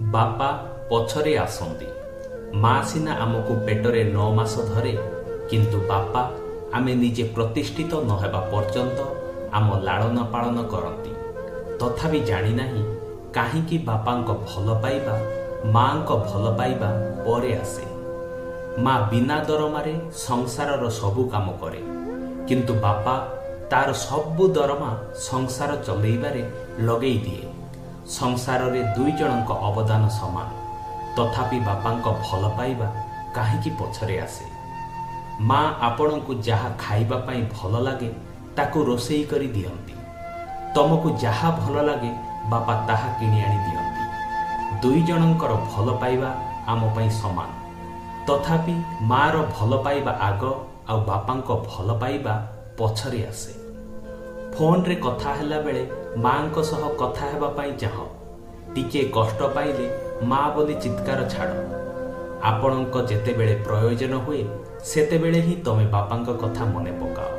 बापा पछरे आसंती। माँ सिना आमको पेटरे 9 मास धरे, किंतु बापा आमे निजे प्रतिष्ठित नहेबा पर्यंत आम लालन पालन करती। तथापि जानी नाही काहींकि बापांको भल पाइबा माँको भल पाइबा परे आसे। माँ बिना दरमारे संसारर सबु काम करे, किंतु बापा तार सबु दरमा संसार चलैबारे लगेई दिए। संसार रे दुई जनक अवदान समान, तथापि बापांको भल पाइबा काहींकि पछरे आसे। माँ आपणको जहा खाइबा पई भल लागे ताकू रोषेई करी दियंती। तमको जहा भल लागे बापा ताहा किणी आनी दियंती। दुई जनकर भल पाइबा आम पई समान, तथापि माँ रो भल पाइबा आग आउ बापांको भल पाइबा पछरे आसे। फोन रे कथा हैला बेले माँ को सह कथा हेबा पई चाह, टिके कष्ट पाइले माँ बोली चित्कार छाड़। आपणको जेते बेले प्रयोजन हुए सेते बेले ही तमे बापांको कथा मने पकाओ।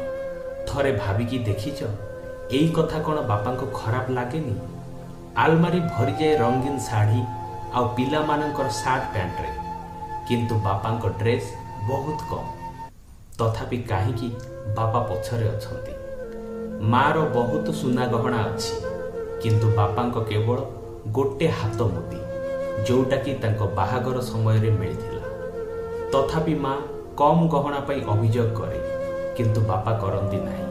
थरे भाबिकी देखिछ एई कथा कोन बापांको खराब लागेनी? आलमारी भरी जाए रंगीन साड़ी आउ पिला मानकर सार्ट पैंट रे, किंतु बापांको ड्रेस बहुत कम। तथापि काहींकि बापा पछरे अछंती। माँ रो बहुत सुना गहना अछि, किंतु बापांको केवल गोटे हाथ मुदी, जोटा कि तांको बाहागर समय रे मिलिथिला। तथापि माँ कम गहना पई अभियोग करे, किंतु बापा करंती नाही।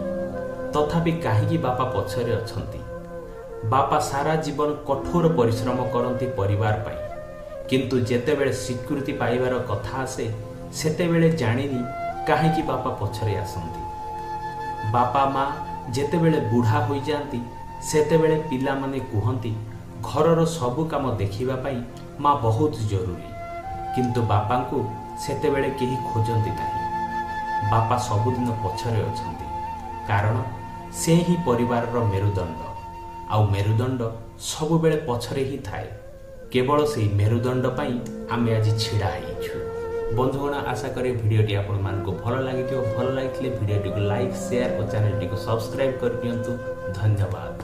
तथापि काहींकि बापा पछरे अछंती। बापा सारा जीवन कठोर परिश्रम करंती परिवार पई, किंतु जेतेबेले स्वीकृति पाइबार कथा आसे सेतेबेले जानिनी काहींकि बापा पछरे आसंती। बापा माँ जेतेबेले बुढ़ा होई जांती सेतेबेले पिला माने कुहंती घरर सबु काम देखिबा पई माँ बहुत जरूरी, किंतु बापांकु सेतेबेले केही खोजंती नाही। बापा सबुदिन पछरे अछंती, कारण से ही परिवारर मेरुदंड, आउ मेरुदंड सबुबेले पछरे ही थाए। केवल से मेरुदंड पई आमे आज छिड़ा हेइछु। बंधुगण, आशा करे भिडियोटी आपण मानकु भल लागिथियो। भल लागिथिले भिडियोटी को लाइक, शेयर और चैनल टी को सब्सक्राइब कर दियंतु। धन्यवाद।